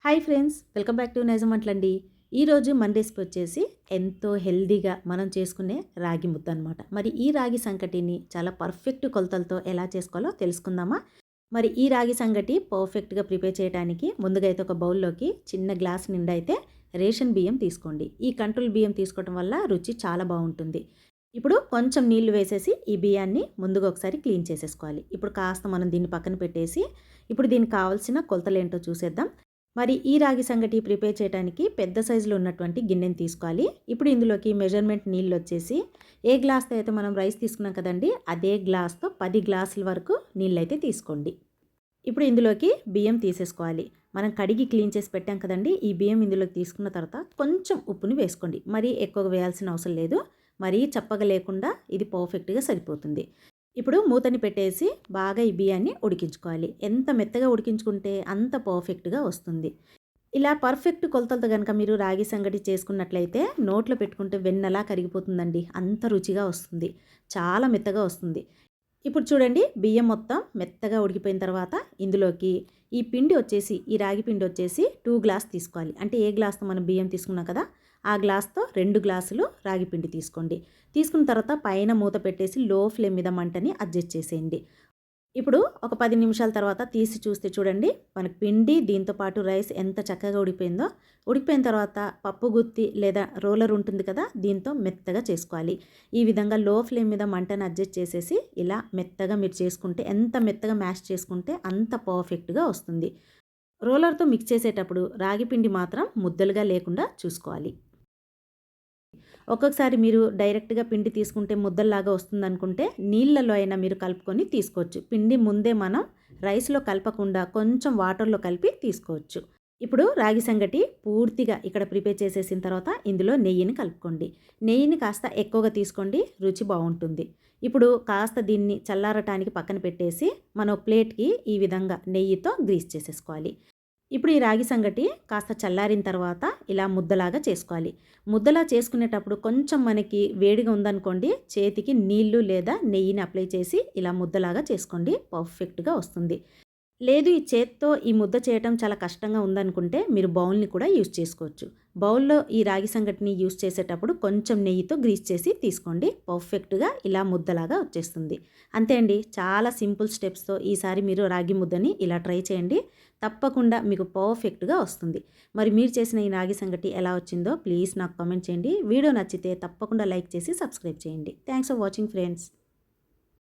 Hi friends, welcome back to Nizam వంటలండి. ఈరోజు మన రెసిపీ వచ్చేసి ఎంతో హెల్దీగా మనం చేసుకునే రాగి ముద్ద అనమాట. మరి ఈ రాగి సంకటిని చాలా పర్ఫెక్ట్ కొలతలతో ఎలా చేసుకోవాలో తెలుసుకుందామా? మరి ఈ రాగి సంగటి పర్ఫెక్ట్గా ప్రిపేర్ చేయడానికి ముందుగా అయితే ఒక బౌల్లోకి చిన్న గ్లాస్ నిండా అయితే రేషన్ బియ్యం తీసుకోండి. ఈ కంట్రోల్ బియ్యం తీసుకోవడం వల్ల రుచి చాలా బాగుంటుంది. ఇప్పుడు కొంచెం నీళ్లు వేసేసి ఈ బియ్యాన్ని ముందుగా ఒకసారి క్లీన్ చేసేసుకోవాలి. ఇప్పుడు కాస్త మనం దీన్ని పక్కన పెట్టేసి ఇప్పుడు దీనికి కావాల్సిన కొలతలు ఏంటో చూసేద్దాం. మరి ఈ రాగి సంగటి ప్రిపేర్ చేయడానికి పెద్ద సైజులో ఉన్నటువంటి గిన్నెని తీసుకోవాలి. ఇప్పుడు ఇందులోకి మెజర్మెంట్ నీళ్ళు వచ్చేసి ఏ గ్లాస్తో అయితే మనం రైస్ తీసుకున్నాం కదండి, అదే గ్లాస్తో 10 గ్లాసుల వరకు నీళ్ళైతే తీసుకోండి. ఇప్పుడు ఇందులోకి బియ్యం తీసేసుకోవాలి. మనం కడిగి క్లీన్ చేసి పెట్టాం కదండి, ఈ బియ్యం ఇందులోకి తీసుకున్న తర్వాత కొంచెం ఉప్పుని వేసుకోండి. మరీ ఎక్కువగా వేయాల్సిన అవసరం లేదు. మరీ చప్పగా లేకుండా ఇది పర్ఫెక్ట్గా సరిపోతుంది. ఇప్పుడు మూతని పెట్టేసి బాగా ఈ బియ్యాన్ని ఉడికించుకోవాలి. ఎంత మెత్తగా ఉడికించుకుంటే అంత పర్ఫెక్ట్గా వస్తుంది. ఇలా పర్ఫెక్ట్ కొలతలతో కనుక మీరు రాగి సంగటి చేసుకున్నట్లయితే నోట్లో పెట్టుకుంటే వెన్నలా కరిగిపోతుందండి. అంత రుచిగా వస్తుంది, చాలా మెత్తగా వస్తుంది. ఇప్పుడు చూడండి, బియ్యం మొత్తం మెత్తగా ఉడికిపోయిన తర్వాత ఇందులోకి ఈ రాగి పిండి వచ్చేసి 2 గ్లాస్ తీసుకోవాలి. అంటే ఏ గ్లాస్తో మనం బియ్యం తీసుకున్నాం కదా, ఆ గ్లాస్తో 2 గ్లాసులు రాగి పిండి తీసుకోండి. తీసుకున్న తర్వాత పైన మూత పెట్టేసి లో ఫ్లేమ్ మీద మంటని అడ్జస్ట్ చేసేయండి. ఇప్పుడు ఒక 10 నిమిషాల తర్వాత తీసి చూస్తే చూడండి, మనకి పిండి దీంతో పాటు రైస్ ఎంత చక్కగా ఉడిపోయిందో. ఉడికిపోయిన తర్వాత పప్పు గుత్తి లేదా రోలర్ ఉంటుంది కదా, దీంతో మెత్తగా చేసుకోవాలి. ఈ విధంగా లో ఫ్లేమ్ మీద మంటను అడ్జస్ట్ చేసేసి ఇలా మెత్తగా మీరు చేసుకుంటే, ఎంత మెత్తగా మ్యాష్ చేసుకుంటే అంత పర్ఫెక్ట్గా వస్తుంది. రోలర్తో మిక్స్ చేసేటప్పుడు రాగి పిండి మాత్రం ముద్దలుగా లేకుండా చూసుకోవాలి. ఒక్కొక్కసారి మీరు డైరెక్ట్గా పిండి తీసుకుంటే ముద్దల్లాగా వస్తుందనుకుంటే నీళ్ళలో అయినా మీరు కలుపుకొని తీసుకోవచ్చు. పిండి ముందే మనం రైస్లో కలపకుండా కొంచెం వాటర్లో కలిపి తీసుకోవచ్చు. ఇప్పుడు రాగి సంగటి పూర్తిగా ఇక్కడ ప్రిపేర్ చేసేసిన తర్వాత ఇందులో నెయ్యిని కలుపుకోండి. నెయ్యిని కాస్త ఎక్కువగా తీసుకోండి, రుచి బాగుంటుంది. ఇప్పుడు కాస్త దీన్ని చల్లారటానికి పక్కన పెట్టేసి మనం ప్లేట్కి ఈ విధంగా నెయ్యితో గ్రీస్ చేసేసుకోవాలి. ఇప్పుడు ఈ రాగి సంగటి కాస్త చల్లారిన తర్వాత ఇలా ముద్దలాగా చేసుకోవాలి. ముద్దలా చేసుకునేటప్పుడు కొంచెం మనకి వేడిగా ఉందనుకోండి, చేతికి నీళ్లు లేదా నెయ్యిని అప్లై చేసి ఇలా ముద్దలాగా చేసుకోండి, పర్ఫెక్ట్గా వస్తుంది. లేదు ఈ చేత్తో ఈ ముద్ద చేయటం చాలా కష్టంగా ఉందనుకుంటే మీరు బౌల్ని కూడా యూజ్ చేసుకోవచ్చు. బౌల్లో ఈ రాగి సంగటిని యూజ్ చేసేటప్పుడు కొంచెం నెయ్యితో గ్రీస్ చేసి తీసుకోండి, పర్ఫెక్ట్గా ఇలా ముద్దలాగా వచ్చేస్తుంది. అంతే అండి, చాలా సింపుల్ స్టెప్స్తో ఈసారి మీరు రాగి ముద్దని ఇలా ట్రై చేయండి, తప్పకుండా మీకు పర్ఫెక్ట్గా వస్తుంది. మరి మీరు చేసిన ఈ రాగి సంగటి ఎలా వచ్చిందో ప్లీజ్ నాకు కామెంట్ చేయండి. వీడియో నచ్చితే తప్పకుండా లైక్ చేసి సబ్స్క్రైబ్ చేయండి. Thanks for watching friends.